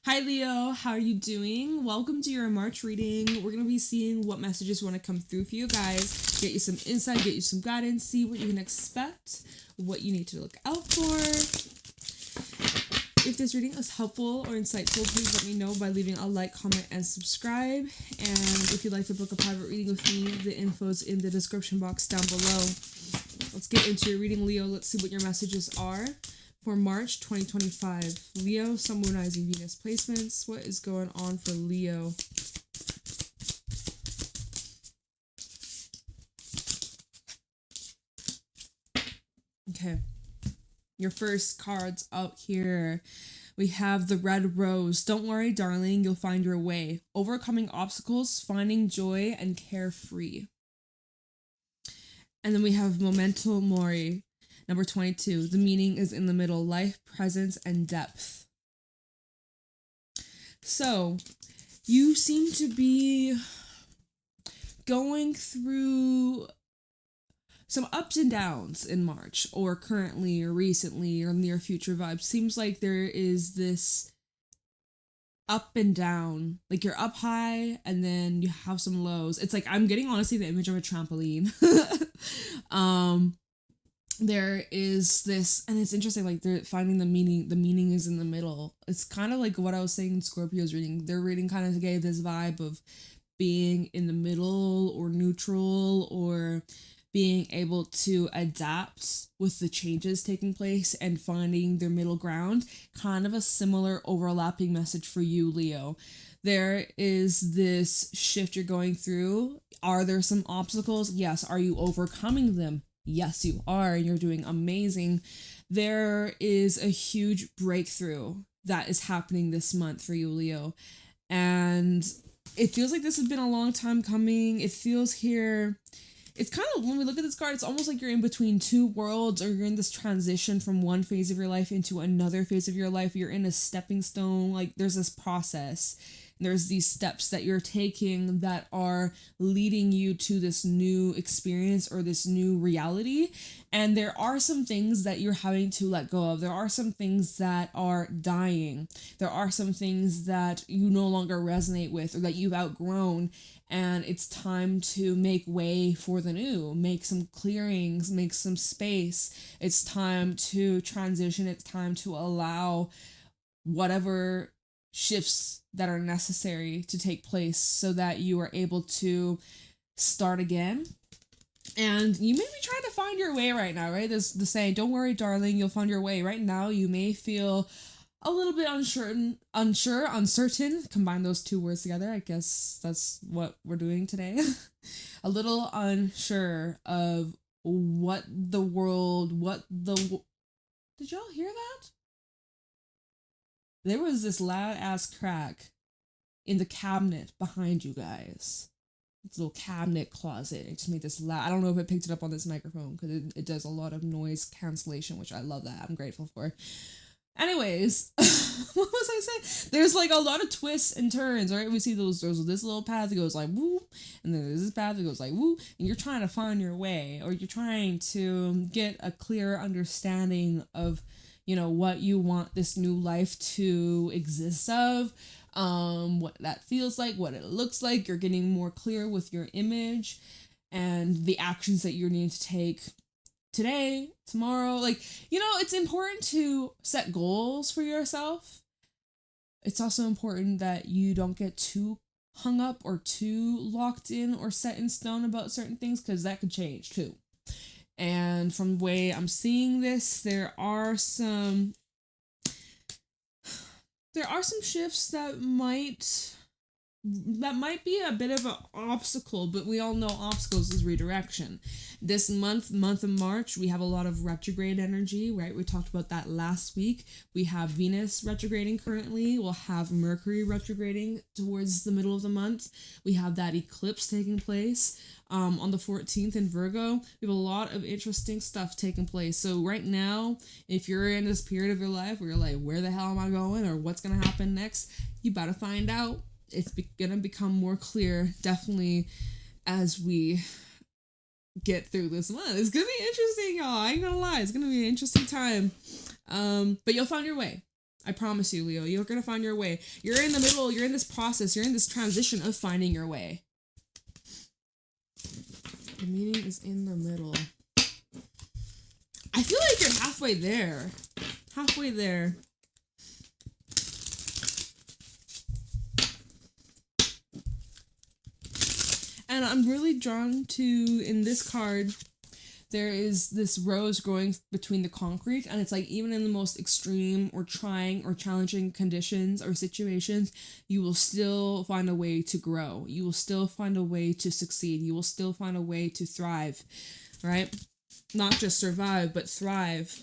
Hi Leo, how are you doing? Welcome to your March reading. We're going to be seeing what messages want to come through for you guys, get you some insight, get you some guidance, see what you can expect, what you need to look out for. If this reading is helpful or insightful, please let me know by leaving a like, comment, and subscribe. And if you'd like to book a private reading with me, the info's in the description box down below. Let's get into your reading, Leo. Let's see what your messages are for March 2025. Leo, Sun, Moon, Rising, Venus placements. What is going on for Leo? Okay. Your first cards out here. We have the Red Rose. Don't worry, darling, you'll find your way. Overcoming obstacles, finding joy, and carefree. And then we have Memento Mori. Number 22, the meaning is in the middle, life, presence, and depth. So, you seem to be going through some ups and downs in March, or currently, or recently, or near future vibes. Seems like there is this up and down, like you're up high and then you have some lows. It's like, I'm getting honestly the image of a trampoline. There is this, and it's interesting, like they're finding the meaning is in the middle. It's kind of like what I was saying in Scorpio's reading. Their reading kind of gave this vibe of being in the middle or neutral, or being able to adapt with the changes taking place and finding their middle ground. Kind of a similar overlapping message for you, Leo. There is this shift you're going through. Are there some obstacles? Yes. Are you overcoming them? Yes, you are. You're doing amazing. There is a huge breakthrough that is happening this month for you, Leo. And it feels like this has been a long time coming. It feels here. It's kind of, when we look at this card, it's almost like you're in between two worlds, or you're in this transition from one phase of your life into another phase of your life. You're in a stepping stone. Like there's this process. There's these steps that you're taking that are leading you to this new experience or this new reality. And there are some things that you're having to let go of. There are some things that are dying. There are some things that you no longer resonate with, or that you've outgrown. And it's time to make way for the new, make some clearings, make some space. It's time to transition. It's time to allow whatever shifts that are necessary to take place so that you are able to start again. And you may be trying to find your way right now, right? There's the saying, don't worry, darling, you'll find your way. Right now, you may feel a little bit uncertain. Combine those two words together. I guess that's what we're doing today. A little unsure of did y'all hear that? There was this loud ass crack in the cabinet behind you guys. It's a little cabinet closet. It just made this loud. I don't know if it picked it up on this microphone, because it does a lot of noise cancellation, which I love that. I'm grateful for. Anyways, what was I saying? There's like a lot of twists and turns, right? We see there's this little path that goes like woo, and then there's this path that goes like woo, and you're trying to find your way, or you're trying to get a clear understanding of, what you want this new life to exist of, what that feels like, what it looks like. You're getting more clear with your image and the actions that you're needing to take today, tomorrow. Like, it's important to set goals for yourself. It's also important that you don't get too hung up or too locked in or set in stone about certain things, because that could change too. And from the way I'm seeing this, there are some shifts that might be a bit of an obstacle, but we all know obstacles is redirection. This month of March, we have a lot of retrograde energy, right? We talked about that last week. We have Venus retrograding currently. We'll have Mercury retrograding towards the middle of the month. We have that eclipse taking place on the 14th in Virgo. We have a lot of interesting stuff taking place. So right now, if you're in this period of your life where you're like, where the hell am I going, or what's going to happen next, you better find out. It's going to become more clear, definitely, as we get through this month. It's going to be interesting, y'all. I ain't going to lie. It's going to be an interesting time. But you'll find your way. I promise you, Leo, you're going to find your way. You're in the middle, you're in this process, you're in this transition of finding your way. The meaning is in the middle. I feel like you're halfway there. Halfway there. And I'm really drawn to, in this card, there is this rose growing between the concrete, and it's like even in the most extreme or trying or challenging conditions or situations, you will still find a way to grow. You will still find a way to succeed. You will still find a way to thrive, right? Not just survive, but thrive.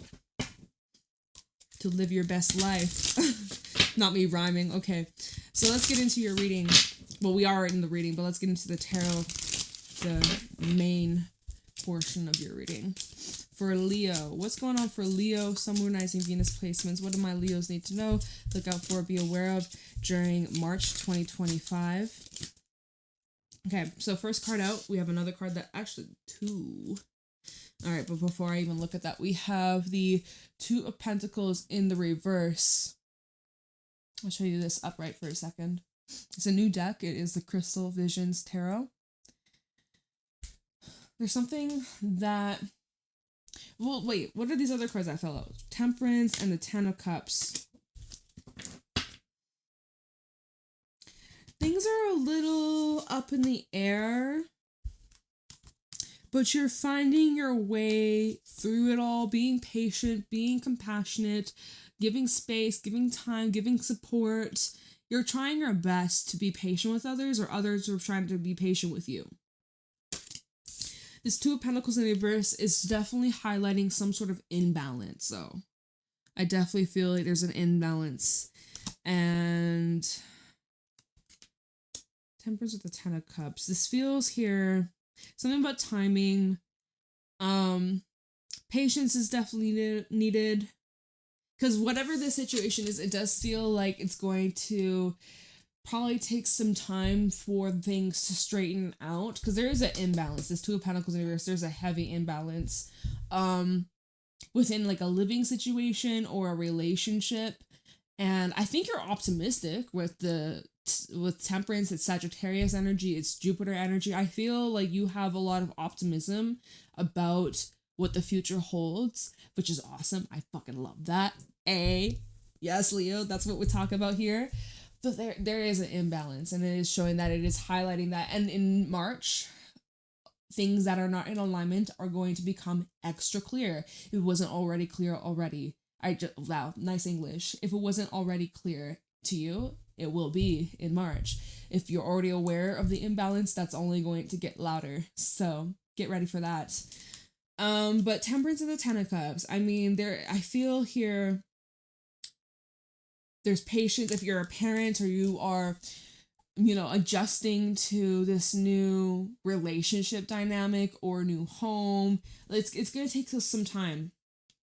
To live your best life. Not me rhyming. Okay, so let's get into your reading. Well, we are in the reading, but let's get into the tarot, the main portion of your reading. For Leo, what's going on for Leo? Sun, Moon, Rising, Venus placements. What do my Leos need to know, look out for, be aware of during March 2025? Okay, so first card out, we have another card that actually two. All right, but before I even look at that, we have the Two of Pentacles in the reverse. I'll show you this upright for a second. It's a new deck. It is the Crystal Visions Tarot. There's something that... Well, wait, what are these other cards that fell out? Temperance and the Ten of Cups. Things are a little up in the air, but you're finding your way through it all, being patient, being compassionate, giving space, giving time, giving support. You're trying your best to be patient with others, or others are trying to be patient with you. This Two of Pentacles in reverse is definitely highlighting some sort of imbalance, though. I definitely feel like there's an imbalance. And Temperance with the Ten of Cups. This feels here something about timing. Patience is definitely needed. Because whatever the situation is, it does feel like it's going to probably take some time for things to straighten out. Because there is an imbalance. This Two of Pentacles in reverse, there's a heavy imbalance. Within like a living situation or a relationship. And I think you're optimistic with Temperance. It's Sagittarius energy, it's Jupiter energy. I feel like you have a lot of optimism about what the future holds, which is awesome. I fucking love that. Yes, Leo, that's what we talk about here. But there is an imbalance, and it is showing that, it is highlighting that. And in March, things that are not in alignment are going to become extra clear. If it wasn't already clear already. Wow, nice English. If it wasn't already clear to you, it will be in March. If you're already aware of the imbalance, that's only going to get louder. So get ready for that. But Temperance and the Ten of Cups. I mean, I feel here there's patience. If you're a parent or you are, adjusting to this new relationship dynamic or new home, it's going to take us some time.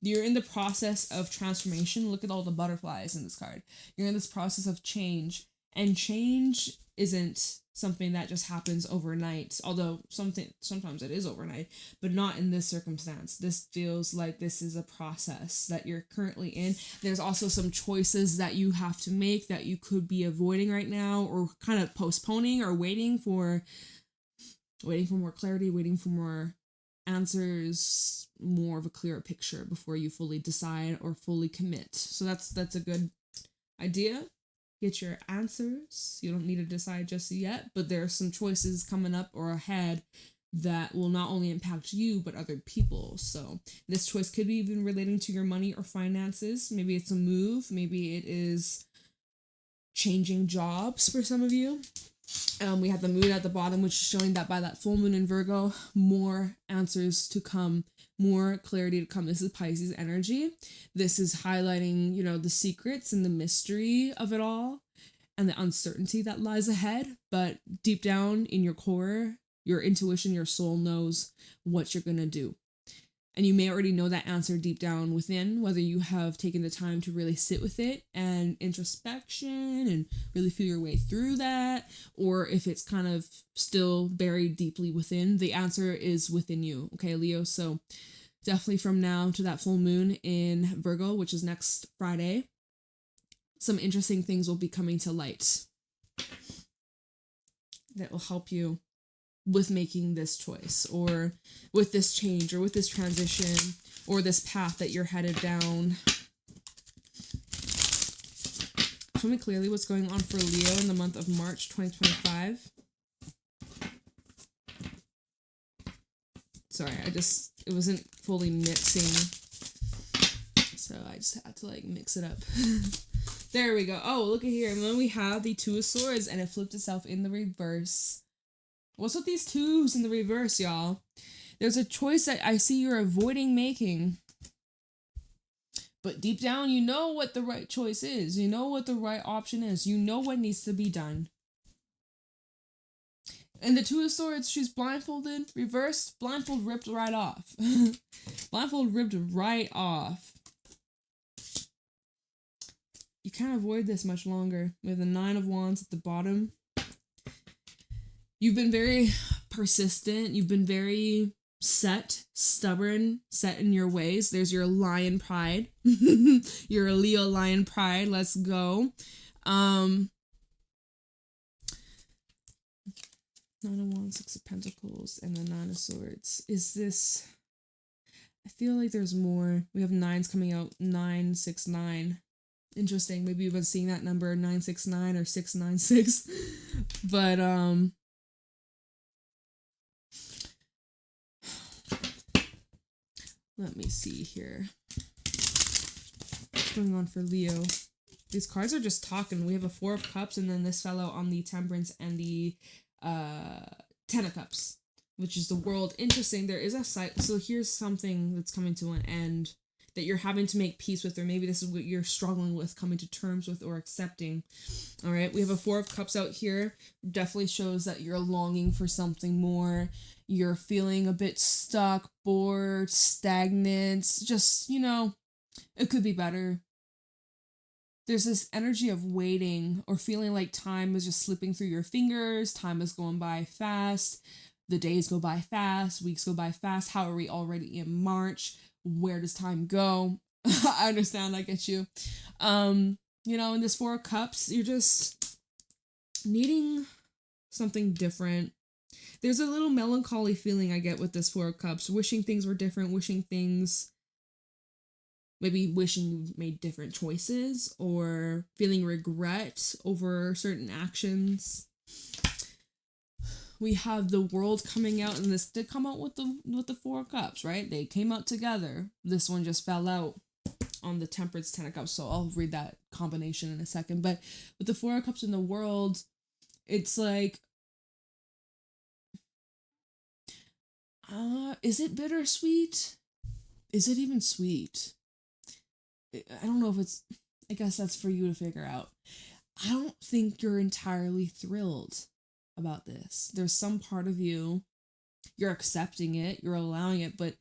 You're in the process of transformation. Look at all the butterflies in this card. You're in this process of change. And change isn't something that just happens overnight. Although sometimes it is overnight. But not in this circumstance. This feels like this is a process that you're currently in. There's also some choices that you have to make that you could be avoiding right now. Or kind of postponing or waiting for more clarity. Waiting for more answers, more of a clearer picture before you fully decide or fully commit. So that's a good idea. Get your answers. You don't need to decide just yet, but there are some choices coming up or ahead that will not only impact you but other people. So this choice could be even relating to your money or finances. Maybe it's a move, maybe it is changing jobs for some of you. We have the moon at the bottom, which is showing that by that full moon in Virgo, more answers to come, more clarity to come. This is Pisces energy. This is highlighting, the secrets and the mystery of it all and the uncertainty that lies ahead. But deep down in your core, your intuition, your soul knows what you're going to do. And you may already know that answer deep down within, whether you have taken the time to really sit with it and introspection and really feel your way through that, or if it's kind of still buried deeply within. The answer is within you, okay, Leo? So definitely from now to that full moon in Virgo, which is next Friday, some interesting things will be coming to light that will help you with making this choice, or with this change, or with this transition, or this path that you're headed down. Show me clearly what's going on for Leo in the month of March 2025. Sorry, it wasn't fully mixing, so I just had to like mix it up. There we go. Oh, look at here. And then we have the Two of Swords, and it flipped itself in the reverse. What's with these twos in the reverse, y'all? There's a choice that I see you're avoiding making. But deep down, you know what the right choice is. You know what the right option is. You know what needs to be done. And the Two of Swords, she's blindfolded, reversed, blindfold ripped right off. Blindfold ripped right off. You can't avoid this much longer. We have the Nine of Wands at the bottom. You've been very persistent. You've been very stubborn, set in your ways. There's your lion pride. You're a Leo lion pride. Let's go. Nine of Wands, Six of Pentacles, and the Nine of Swords. Is this... I feel like there's more. We have nines coming out. 969. Interesting. Maybe you've been seeing that number 969 or 696. But let me see here. What's going on for Leo? These cards are just talking. We have a Four of Cups, and then this fellow on the Temperance and the Ten of Cups, which is the world. Interesting. There is a site. So here's something that's coming to an end that you're having to make peace with, or maybe this is what you're struggling with, coming to terms with, or accepting. All right, we have a Four of Cups out here. Definitely shows that you're longing for something more. You're feeling a bit stuck, bored, stagnant. Just, you know, it could be better. There's this energy of waiting, or feeling like time is just slipping through your fingers. Time is going by fast. The days go by fast. Weeks go by fast. How are we already in March? Where does time go? I understand. I get you. You know, in this Four of Cups, you're just needing something different. There's a little melancholy feeling I get with this Four of Cups. Wishing things were different. Maybe wishing you made different choices, or feeling regret over certain actions. We have the World coming out, and this did come out with the Four of Cups, right? They came out together. This one just fell out on the Temperance, Ten of Cups, so I'll read that combination in a second. But with the Four of Cups in the World, it's like, is it bittersweet? Is it even sweet? I don't know if it's... I guess that's for you to figure out. I don't think you're entirely thrilled about this. There's some part of you, you're accepting it, you're allowing it, but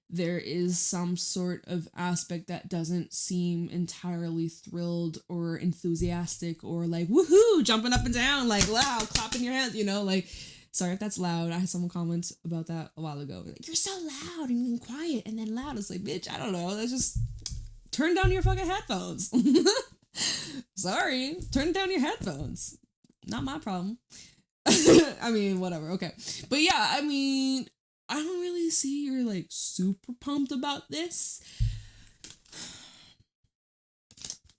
there is some sort of aspect that doesn't seem entirely thrilled or enthusiastic, or like woohoo, jumping up and down, like loud, clapping your hands, you know, like, sorry if that's loud. I had someone comment about that a while ago. Like, you're so loud and quiet and then loud. It's like, bitch, I don't know. That's just turn down your fucking headphones. Sorry, turn down your headphones. Not my problem. I mean, whatever, okay. But yeah, I mean, I don't really see you're like super pumped about this.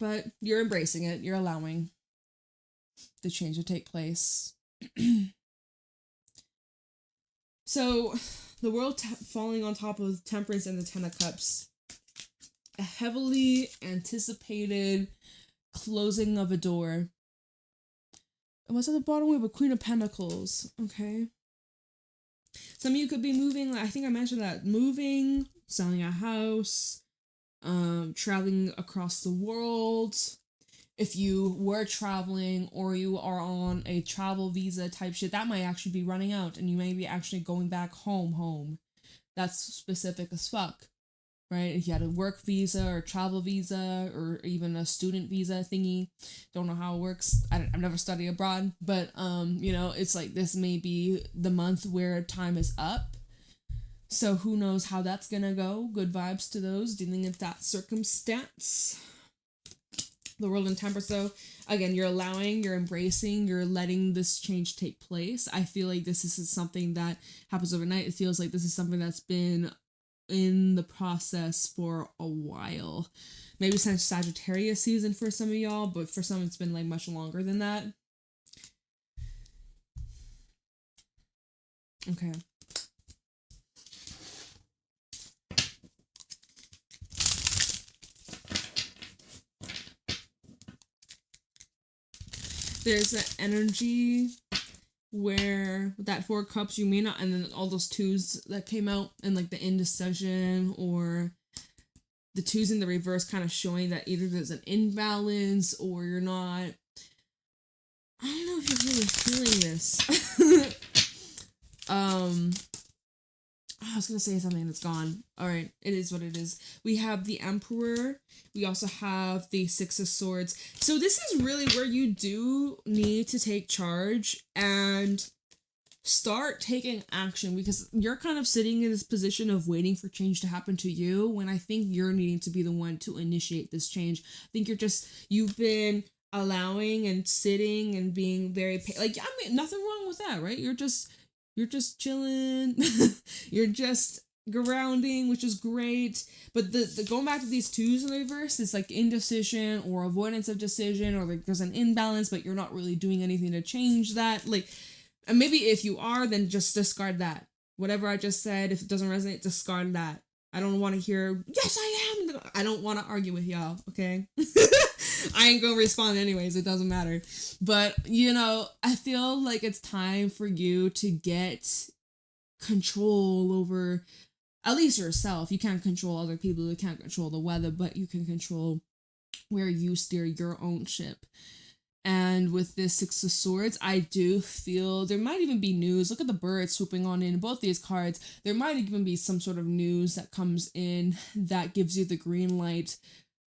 But you're embracing it. You're allowing the change to take place. So, the World falling on top of Temperance and the Ten of Cups. A heavily anticipated closing of a door. And what's at the bottom? We have a Queen of Pentacles. Okay. Some of you could be moving. I think I mentioned that. Moving, selling a house, traveling across the world. If you were traveling, or you are on a travel visa type shit, that might actually be running out, and you may be actually going back home. That's specific as fuck. Right? If you had a work visa or travel visa or even a student visa thingy, don't know how it works. I've never studied abroad, but you know, it's like this may be the month where time is up. So who knows how that's gonna go? Good vibes to those dealing with that circumstance. the world in temper. So again, you're allowing, you're embracing, you're letting this change take place. I feel like this is something that happens overnight. It feels like this is something that's been in the process for a while. Maybe since Sagittarius season for some of y'all, but for some it's been like much longer than that. Okay. There's an energy where that 4 cups you may not, and then all those 2s that came out, and like the indecision, or the 2s in the reverse, kind of showing that either there's an imbalance or you're not. I don't know if you're really feeling this. I was gonna say something that's gone. All right, it is what it is. We have the Emperor. We also have the 6 of Swords. So this is really where you do need to take charge and start taking action, because you're kind of sitting in this position of waiting for change to happen to you, when I think you're needing to be the one to initiate this change. I think you've been allowing and sitting and being very like, I mean, nothing wrong with that, right? You're just chilling. You're just grounding, which is great. But the going back to these 2s in the reverse, it's like indecision or avoidance of decision, or like there's an imbalance, but you're not really doing anything to change that. Like, and maybe if you are, then just discard that. Whatever I just said, if it doesn't resonate, discard that. I don't want to hear, yes, I am. I don't want to argue with y'all, okay? I ain't gonna respond anyways. It doesn't matter. But, I feel like it's time for you to get control over at least yourself. You can't control other people. You can't control the weather, but you can control where you steer your own ship. And with this 6 of Swords, I do feel there might even be news. Look at the birds swooping on in both these cards. There might even be some sort of news that comes in that gives you the green light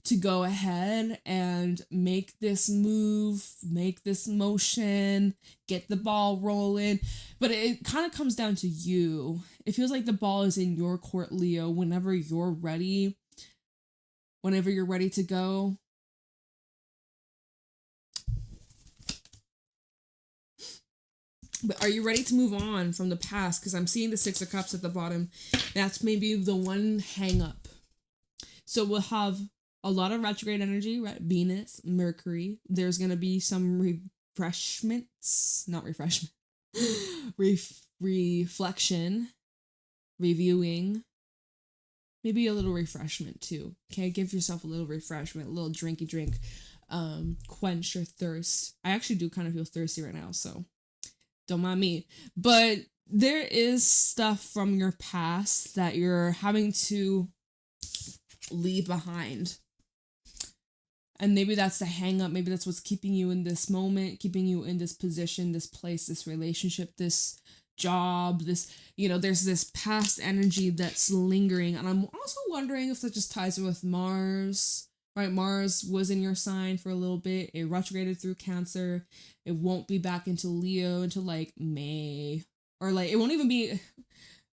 to go ahead and make this move, make this motion, get the ball rolling. But it kind of comes down to you. It feels like the ball is in your court, Leo, whenever you're ready to go. But are you ready to move on from the past? Because I'm seeing the 6 of Cups at the bottom. That's maybe the one hang up. So we'll have a lot of retrograde energy, right? Venus, Mercury. There's going to be some reflection, reviewing, maybe a little refreshment too. Okay, give yourself a little refreshment, a little drinky drink, quench your thirst. I actually do kind of feel thirsty right now, so don't mind me. But there is stuff from your past that you're having to leave behind. And maybe that's the hang up. Maybe that's what's keeping you in this moment, keeping you in this position, this place, this relationship, this job, this, there's this past energy that's lingering. And I'm also wondering if that just ties in with Mars, right? Mars was in your sign for a little bit. It retrograded through Cancer. It won't be back into Leo until like May, or like it won't even be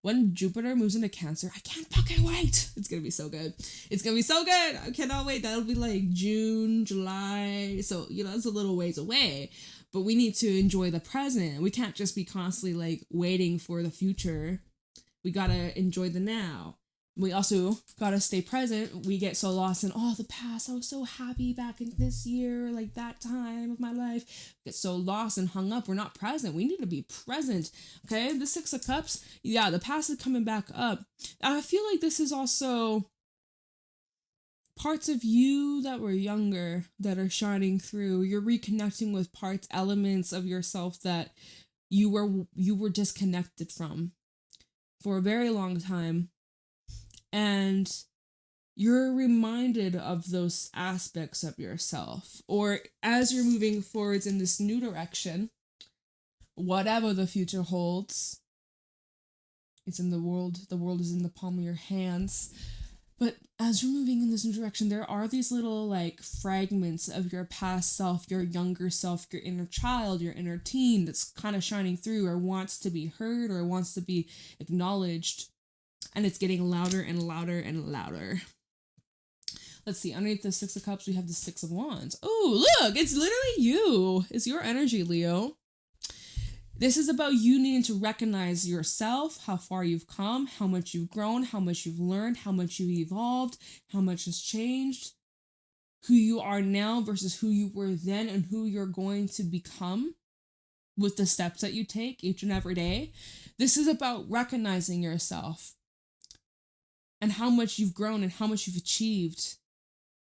when Jupiter moves into Cancer. I can't fucking wait. It's gonna be so good. It's gonna be so good. I cannot wait. That'll be like June, July. So, it's a little ways away. But we need to enjoy the present. We can't just be constantly like waiting for the future. We gotta enjoy the now. We also gotta stay present. We get so lost in the past. I was so happy back in this year, like that time of my life. Get so lost and hung up. We're not present. We need to be present. Okay, the 6 of Cups. Yeah, the past is coming back up. I feel like this is also parts of you that were younger that are shining through. You're reconnecting with parts, elements of yourself that you were disconnected from for a very long time. And you're reminded of those aspects of yourself. Or as you're moving forwards in this new direction, whatever the future holds, it's in the world is in the palm of your hands. But as you're moving in this new direction, there are these little like fragments of your past self, your younger self, your inner child, your inner teen that's kind of shining through, or wants to be heard, or wants to be acknowledged. And it's getting louder and louder and louder. Let's see. Underneath the Six of Cups, we have the Six of Wands. Oh, look, it's literally you. It's your energy, Leo. This is about you needing to recognize yourself, how far you've come, how much you've grown, how much you've learned, how much you've evolved, how much has changed, who you are now versus who you were then, and who you're going to become with the steps that you take each and every day. This is about recognizing yourself and how much you've grown and how much you've achieved.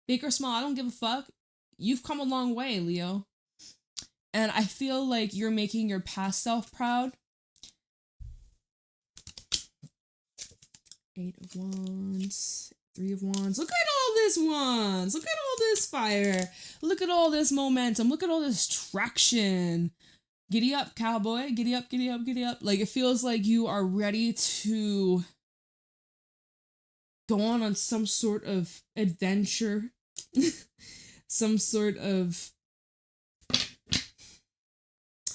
Big or small, I don't give a fuck. You've come a long way, Leo. And I feel like you're making your past self proud. Eight of Wands, Three of Wands. Look at all this wands. Look at all this fire. Look at all this momentum. Look at all this traction. Giddy up, cowboy. Giddy up, giddy up, giddy up. Like, it feels like you are ready to go on some sort of adventure. Some sort of, I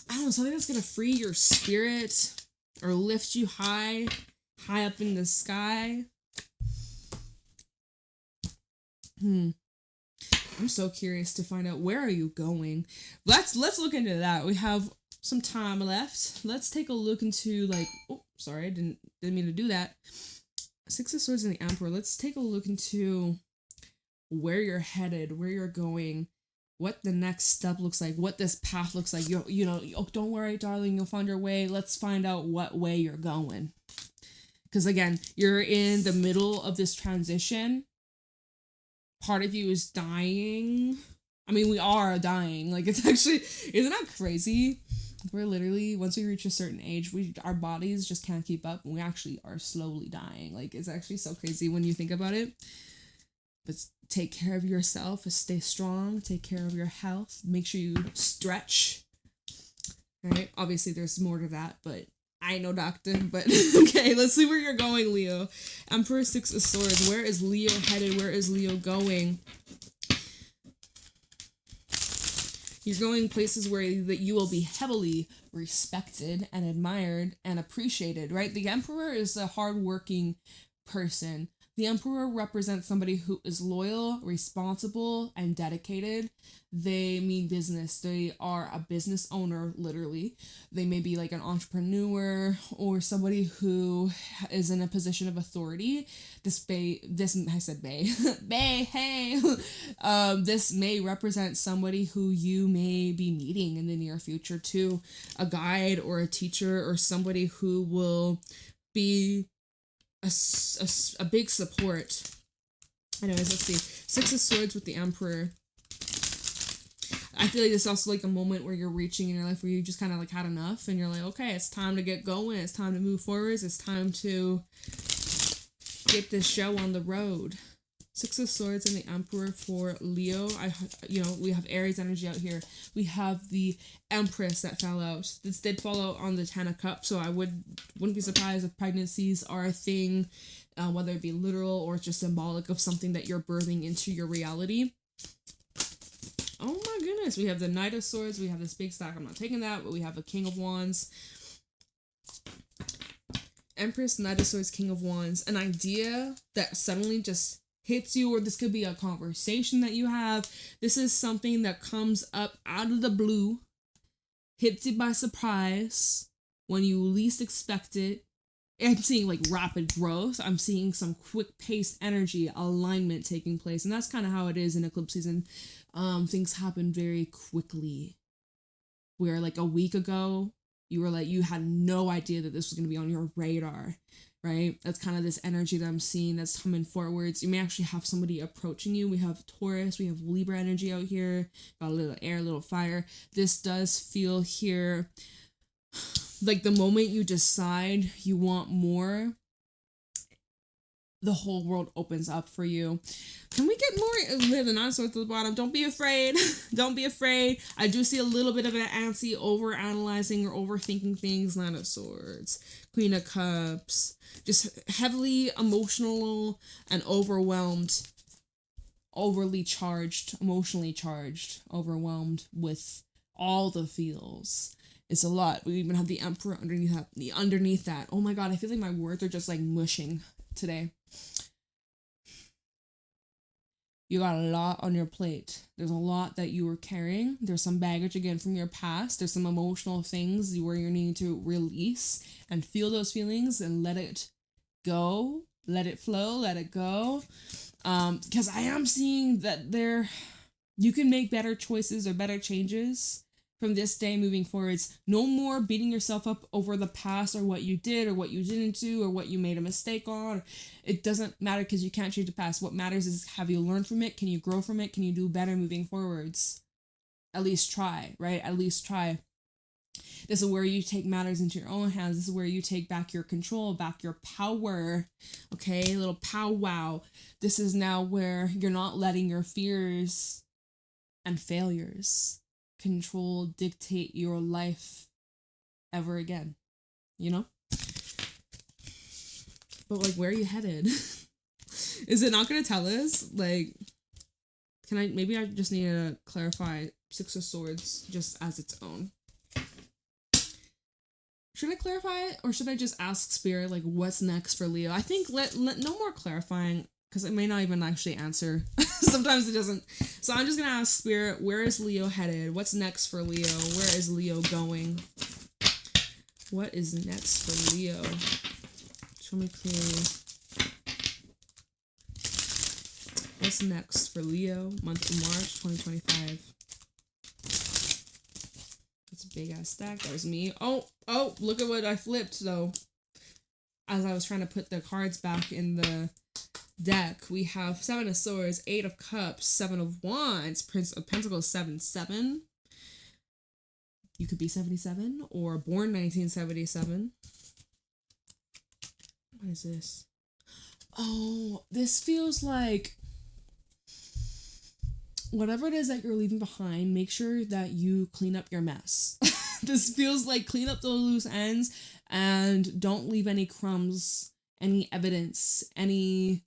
don't know, something that's going to free your spirit or lift you high up in the sky. I'm so curious to find out, where are you going? Let's look into that. We have some time left. Let's take a look into, like, oh, sorry, I didn't mean to do that. Six of Swords and the Emperor. Let's take a look into where you're headed, where you're going, what the next step looks like, what this path looks like. You know, oh, don't worry, darling, you'll find your way. Let's find out what way you're going. Because again, you're in the middle of this transition. Part of you is dying. I mean, we are dying. Like, it's actually, isn't that crazy? We're literally, once we reach a certain age, our bodies just can't keep up, and we actually are slowly dying. Like, it's actually so crazy when you think about it. But take care of yourself, stay strong, take care of your health, make sure you stretch. Right? Obviously, there's more to that, but I ain't no doctor. But okay, let's see where you're going, Leo. Emperor, Six of Swords. Where is Leo headed? Where is Leo going? You're going places where that you will be heavily respected and admired and appreciated, right? The Emperor is a hardworking person. The Emperor represents somebody who is loyal, responsible, and dedicated. They mean business. They are a business owner, literally. They may be like an entrepreneur or somebody who is in a position of authority. This may represent somebody who you may be meeting in the near future too. A guide or a teacher or somebody who will be a big support. Anyways, let's see. Six of Swords with the Emperor. I feel like this is also like a moment where you're reaching in your life where you just kind of like had enough and you're like, okay, it's time to get going. It's time to move forwards. It's time to get this show on the road. Six of Swords and the Emperor for Leo. We have Aries energy out here. We have the Empress that fell out. This did fall out on the Ten of Cups, so I wouldn't be surprised if pregnancies are a thing, whether it be literal or just symbolic of something that you're birthing into your reality. Oh my goodness. We have the Knight of Swords. We have this big stack. I'm not taking that, but we have a King of Wands. Empress, Knight of Swords, King of Wands. An idea that suddenly just hits you, or this could be a conversation that you have. This is something that comes up out of the blue, hits you by surprise when you least expect it. I'm seeing like rapid growth. I'm seeing some quick paced energy alignment taking place, and that's kind of how it is in eclipse season. Things happen very quickly. Where like a week ago, you had no idea that this was going to be on your radar. Right? That's kind of this energy that I'm seeing that's coming forwards. You may actually have somebody approaching you. We have Taurus, we have Libra energy out here. Got a little air, a little fire. This does feel here like the moment you decide you want more, the whole world opens up for you. Can we get more? We have the Nine of Swords at the bottom. Don't be afraid. Don't be afraid. I do see a little bit of an antsy over-analyzing or overthinking things. Nine of Swords. Queen of Cups. Just heavily emotional and overwhelmed. Overly charged. Emotionally charged. Overwhelmed with all the feels. It's a lot. We even have the Emperor underneath that. Oh my god, I feel like my words are just like mushing today. You got a lot on your plate. There's a lot that you were carrying. There's some baggage again from your past. There's some emotional things where you need to release and feel those feelings and let it go. Let it flow. Let it go. Because I am seeing that you can make better choices or better changes from this day moving forwards. No more beating yourself up over the past or what you did or what you didn't do or what you made a mistake on. It doesn't matter because you can't change the past. What matters is, have you learned from it? Can you grow from it? Can you do better moving forwards? At least try, right? At least try. This is where you take matters into your own hands. This is where you take back your control, back your power. Okay, little powwow. This is now where you're not letting your fears and failures control, dictate your life ever again, you know? But like, where are you headed? Is it not gonna tell us? Like, maybe I just need to clarify Six of Swords just as its own. Should I clarify it, or should I just ask Spirit, like, what's next for Leo? I think let no more clarifying, because it may not even actually answer. Sometimes it doesn't. So I'm just going to ask Spirit, where is Leo headed? What's next for Leo? Where is Leo going? What is next for Leo? Show me clearly. What's next for Leo? Month of March 2025. That's a big ass stack. That was me. Oh, look at what I flipped, though. As I was trying to put the cards back in the deck, we have 7 of Swords, 8 of Cups, 7 of Wands, Prince of Pentacles, 7-7. You could be 77 or born 1977. What is this? Oh, this feels like whatever it is that you're leaving behind, make sure that you clean up your mess. This feels like clean up those loose ends and don't leave any crumbs, any evidence, anything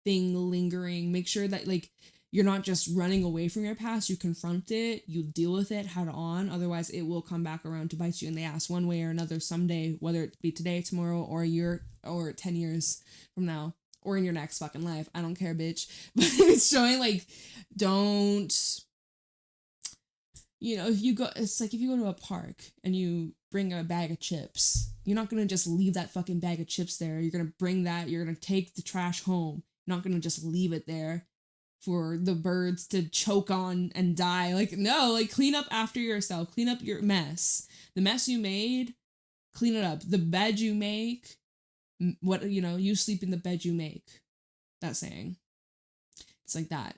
lingering. Make sure that, like, you're not just running away from your past. You confront it, you deal with it head on. Otherwise, it will come back around to bite you in the ass one way or another someday, whether it be today, tomorrow, or a year, or 10 years from now, or in your next fucking life. I don't care, bitch. But it's showing, like, don't, if you go, it's like if you go to a park and you bring a bag of chips, you're not going to just leave that fucking bag of chips there. You're going to bring that, you're going to take the trash home. You're not going to just leave it there for the birds to choke on and die. Like, no, like, clean up after yourself. Clean up your mess. The mess you made, clean it up. The bed you make, you sleep in the bed you make. That saying. It's like that.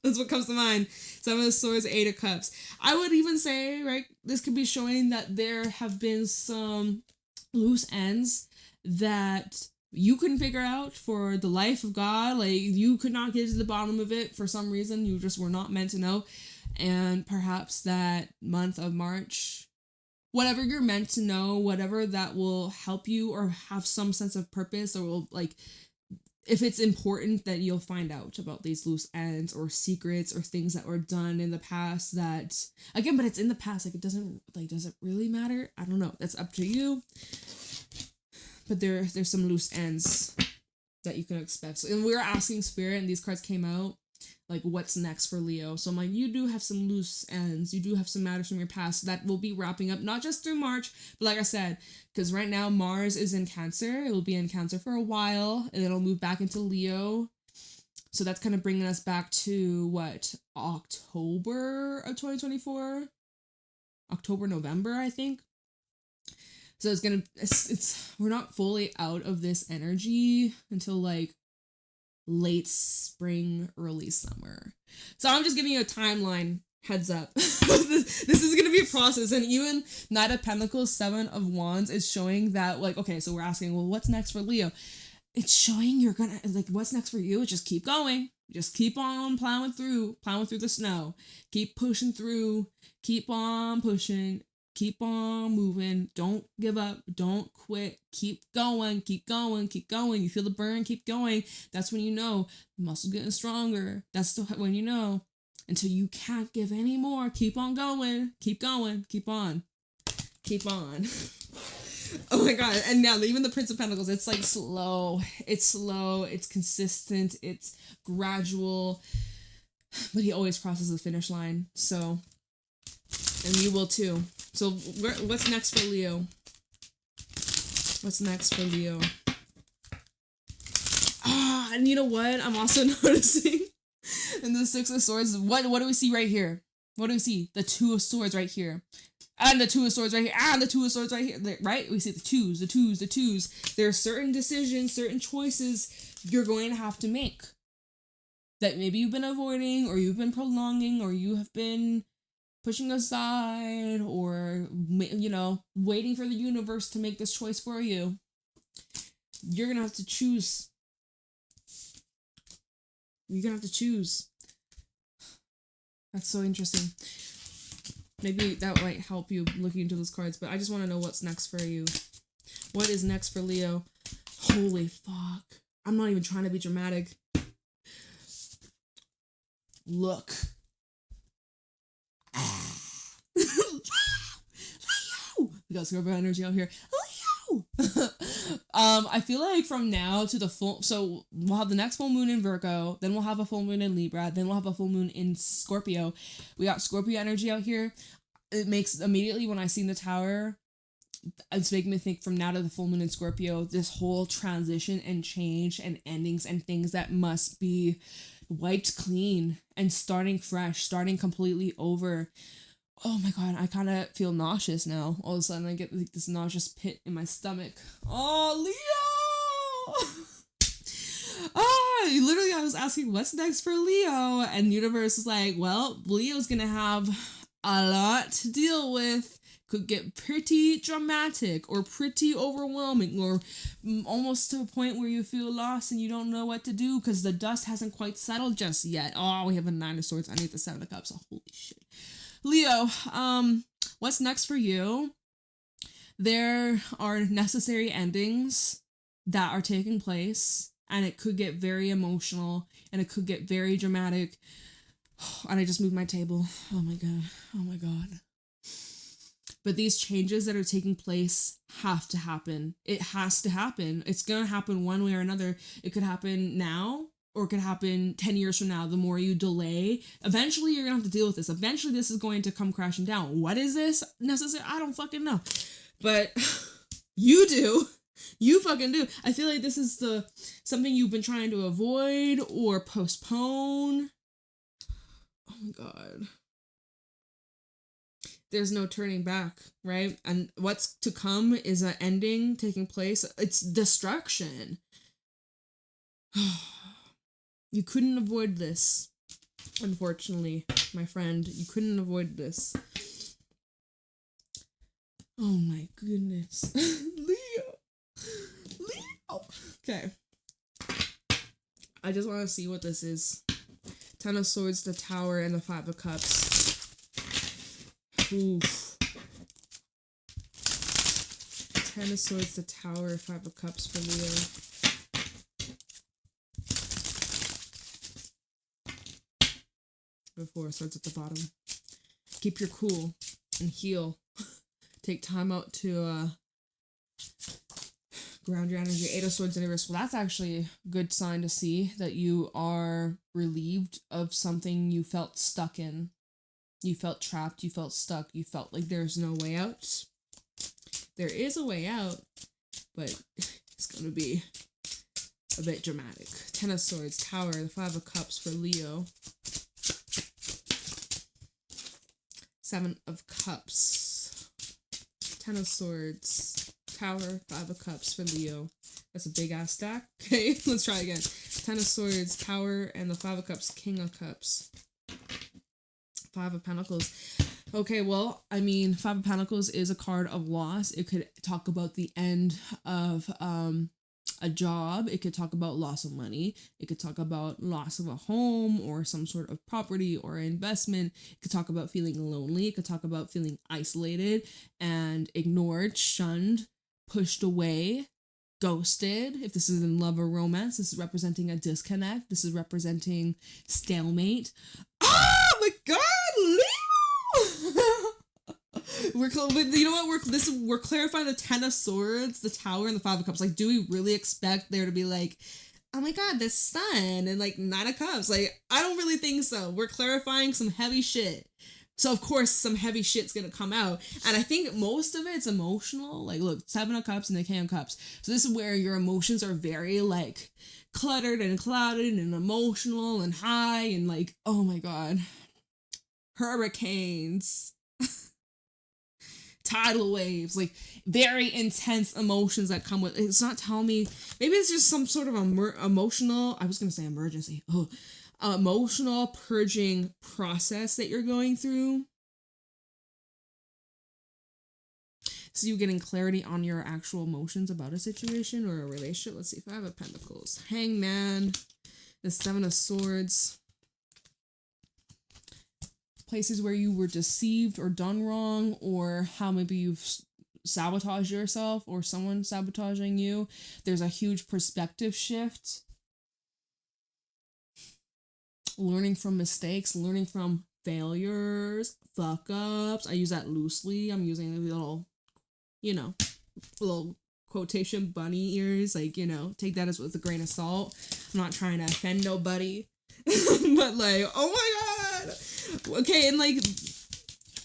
that's what comes to mind. 7 of Swords, 8 of Cups. I would even say, right, this could be showing that there have been some loose ends that you couldn't figure out for the life of God. Like, you could not get to the bottom of it for some reason. You just were not meant to know. And perhaps that month of March, whatever you're meant to know, whatever that will help you or have some sense of purpose, or will, like, if it's important, that you'll find out about these loose ends or secrets or things that were done in the past that, again, but it's in the past. Like, it doesn't, like, does it really matter? I don't know. That's up to you. But there's some loose ends that you can expect. So, and we were asking Spirit, and these cards came out, like, what's next for Leo? So I'm like, you do have some loose ends. You do have some matters from your past that will be wrapping up, not just through March, but like I said, because right now Mars is in Cancer. It will be in Cancer for a while, and it'll move back into Leo. So that's kind of bringing us back to, October of 2024? October, November, I think. So we're not fully out of this energy until, like, late spring, early summer. So I'm just giving you a timeline, heads up. this is going to be a process. And even Knight of Pentacles, 7 of Wands is showing that, like, okay, so we're asking, well, what's next for Leo? It's showing you're gonna, like, what's next for you? Just keep going. Just keep on plowing through the snow. Keep pushing through. Keep on pushing. Keep on moving. Don't give up. Don't quit. Keep going. Keep going. Keep going. You feel the burn. Keep going. That's when you know the muscle's getting stronger. That's when you know. Until you can't give any more. Keep on going. Keep going. Keep on. Keep on. Oh my god. And now even the Prince of Pentacles, it's like slow. It's slow. It's consistent. It's gradual. But he always crosses the finish line. So, and you will too. So what's next for Leo? What's next for Leo? Ah, and you know what? I'm also noticing in the Six of Swords, what do we see right here? What do we see? The Two of Swords right here. And the Two of Swords right here. And the Two of Swords right here. Right? We see the twos, the twos, the twos. There are certain decisions, certain choices you're going to have to make that maybe you've been avoiding, or you've been prolonging, or you have been pushing aside, or, you know, waiting for the universe to make this choice for you. You're going to have to choose. You're going to have to choose. That's so interesting. Maybe that might help you looking into those cards, but I just want to know what's next for you. What is next for Leo? Holy fuck. I'm not even trying to be dramatic. Look. Leo! We got Scorpio energy out here. Leo! I feel like from now to the full, so we'll have the next full moon in Virgo, then we'll have a full moon in Libra, then we'll have a full moon in Scorpio. We got Scorpio energy out here. It makes, immediately when I seen the tower, it's making me think from now to the full moon in Scorpio, this whole transition and change and endings and things that must be wiped clean and starting fresh, starting completely over. Oh my god, I kind of feel nauseous now. All of a sudden I get like this nauseous pit in my stomach. Oh, Leo! Literally I was asking what's next for Leo, and universe is like, well, Leo's gonna have a lot to deal with. Could get pretty dramatic or pretty overwhelming, or almost to a point where you feel lost and you don't know what to do because the dust hasn't quite settled just yet. Oh, we have a Nine of Swords. I need the Seven of Cups. Oh, holy shit. Leo, what's next for you? There are necessary endings that are taking place, and it could get very emotional, and it could get very dramatic. And I just moved my table. Oh my god. Oh my god. But these changes that are taking place have to happen. It has to happen. It's going to happen one way or another. It could happen now, or it could happen 10 years from now. The more you delay, eventually you're going to have to deal with this. Eventually this is going to come crashing down. What is this necessary? I don't fucking know. But you do. You fucking do. I feel like this is something you've been trying to avoid or postpone. Oh my god. There's no turning back, right? And what's to come is an ending taking place. It's destruction. You couldn't avoid this. Unfortunately, my friend, you couldn't avoid this. Oh my goodness. Leo. Okay. I just want to see what this is. Ten of Swords, the Tower, and the Five of Cups. Oof. Ten of Swords, the Tower, Five of Cups for Leo. The Four of Swords at the bottom. Keep your cool and heal. Take time out to ground your energy. Eight of Swords in reverse. Well, that's actually a good sign to see that you are relieved of something you felt stuck in. You felt trapped, you felt stuck, you felt like there's no way out. There is a way out, but it's gonna be a bit dramatic. Ten of Swords, Tower, the Five of Cups for Leo. Seven of Cups. Ten of Swords, Tower, Five of Cups for Leo. That's a big ass stack. Okay, let's try again. Ten of Swords, Tower, and the Five of Cups, King of Cups. Five of Pentacles. Okay, well, I mean, Five of Pentacles is a card of loss. It could talk about the end of a job. It could talk about loss of money. It could talk about loss of a home or some sort of property or investment. It could talk about feeling lonely. It could talk about feeling isolated and ignored, shunned, pushed away, ghosted. If this is in love or romance, this is representing a disconnect. This is representing stalemate. Oh my god, Leo! you know what? We're clarifying the 10 of Swords, the Tower, and the 5 of Cups. Like, do we really expect there to be like, oh my god, the Sun and like 9 of Cups? Like, I don't really think so. We're clarifying some heavy shit. So of course some heavy shit's gonna come out. And I think most of it's emotional. Like, look, 7 of Cups and the King of Cups. So this is where your emotions are very like cluttered and clouded and emotional and high and like, oh my god. Hurricanes. Tidal waves, like very intense emotions that come with. It's not telling me. Maybe it's just some sort of emotional. I was gonna say emergency. Emotional purging process that you're going through. So you're getting clarity on your actual emotions about a situation or a relationship. Let's see, 5 of Pentacles, Hangman, the 7 of Swords. Places where you were deceived or done wrong, or how maybe you've sabotaged yourself or someone sabotaging you. There's a huge perspective shift. Learning from mistakes, learning from failures, fuck ups. I use that loosely. I'm using a little, little quotation bunny ears. Like, take that as with a grain of salt. I'm not trying to offend nobody. But like, oh my god. Okay, and like,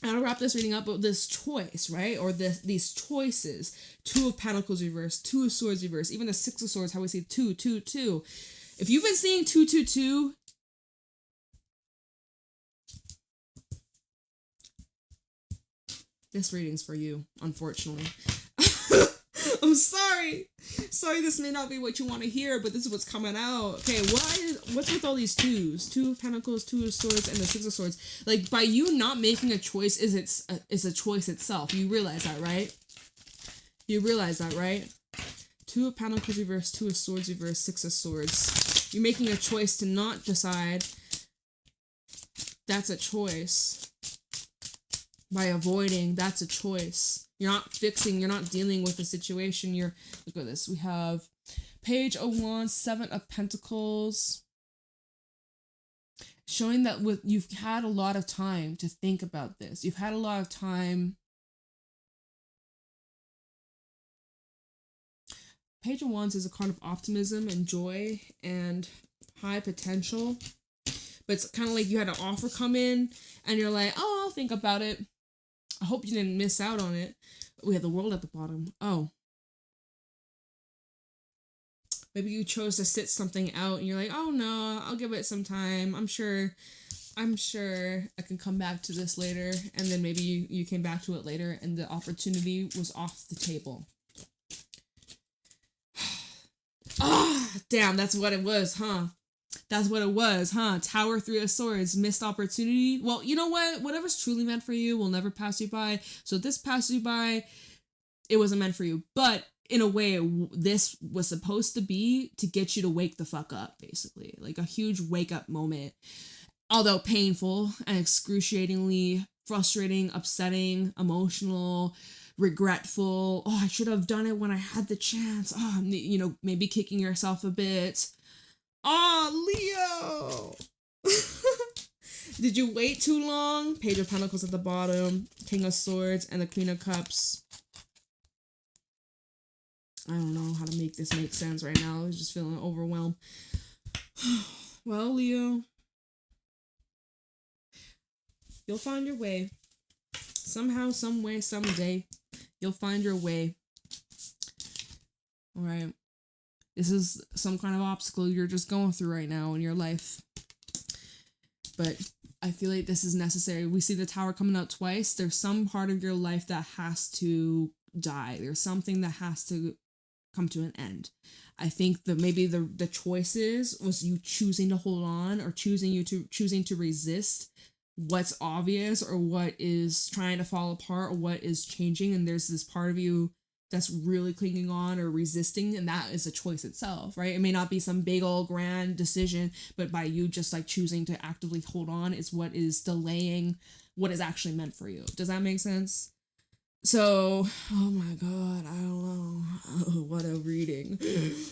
I'll wrap this reading up with this choice, right? Or these choices. 2 of Pentacles reversed, 2 of Swords reversed, even the 6 of Swords, how we see 2, 2, 2. If you've been seeing 2, 2, 2, this reading's for you, unfortunately. I'm sorry. Sorry, this may not be what you want to hear, but this is what's coming out. Okay, what's with all these 2s? 2 of Pentacles, 2 of Swords, and the 6 of Swords. Like, by you not making a choice is a choice itself. You realize that, right? You realize that, right? 2 of Pentacles reversed, 2 of Swords reversed, 6 of Swords. You're making a choice to not decide. That's a choice. By avoiding, that's a choice. You're not fixing, you're not dealing with the situation. Look at this. We have Page of Wands, 7 of Pentacles. Showing that you've had a lot of time to think about this. You've had a lot of time. Page of Wands is a card of optimism and joy and high potential. But it's kind of like you had an offer come in and you're like, oh, I'll think about it. I hope you didn't miss out on it. We have the World at the bottom. Oh. Maybe you chose to sit something out and you're like, oh no, I'll give it some time. I'm sure I can come back to this later. And then maybe you came back to it later and the opportunity was off the table. Ah, damn, that's what it was, huh? That's what it was, huh? Tower, 3 of Swords, missed opportunity. Well, you know what? Whatever's truly meant for you will never pass you by. So if this passed you by, it wasn't meant for you. But in a way, this was supposed to be to get you to wake the fuck up, basically. Like a huge wake up moment. Although painful and excruciatingly frustrating, upsetting, emotional, regretful. Oh, I should have done it when I had the chance. Oh, maybe kicking yourself a bit. Oh, Leo! Did you wait too long? Page of Pentacles at the bottom, King of Swords, and the Queen of Cups. I don't know how to make this make sense right now. I was just feeling overwhelmed. Well, Leo, you'll find your way. Somehow, some way, someday, you'll find your way. All right. This is some kind of obstacle you're just going through right now in your life. But I feel like this is necessary. We see the Tower coming out twice. There's some part of your life that has to die. There's something that has to come to an end. I think that maybe the choices was you choosing to hold on or choosing to resist what's obvious or what is trying to fall apart or what is changing. And there's this part of you that's really clinging on or resisting, and that is a choice itself, right? It may not be some big old grand decision, but by you just like choosing to actively hold on is what is delaying what is actually meant for you. Does that make sense? So, oh my god, I don't know. Oh, what a reading.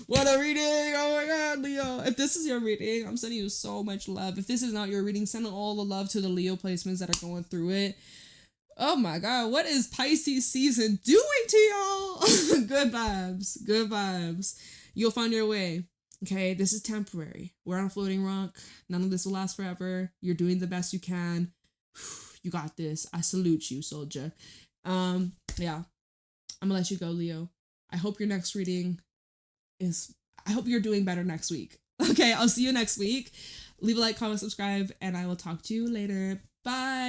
What a reading! Oh my god, Leo. If this is your reading, I'm sending you so much love. If this is not your reading, send all the love to the Leo placements that are going through it. Oh my God, what is Pisces season doing to y'all? Good vibes, good vibes. You'll find your way. Okay, this is temporary. We're on a floating rock. None of this will last forever. You're doing the best you can. You got this. I salute you, soldier. Yeah, I'm gonna let you go, Leo. I hope your next reading I hope you're doing better next week. Okay, I'll see you next week. Leave a like, comment, subscribe, and I will talk to you later. Bye.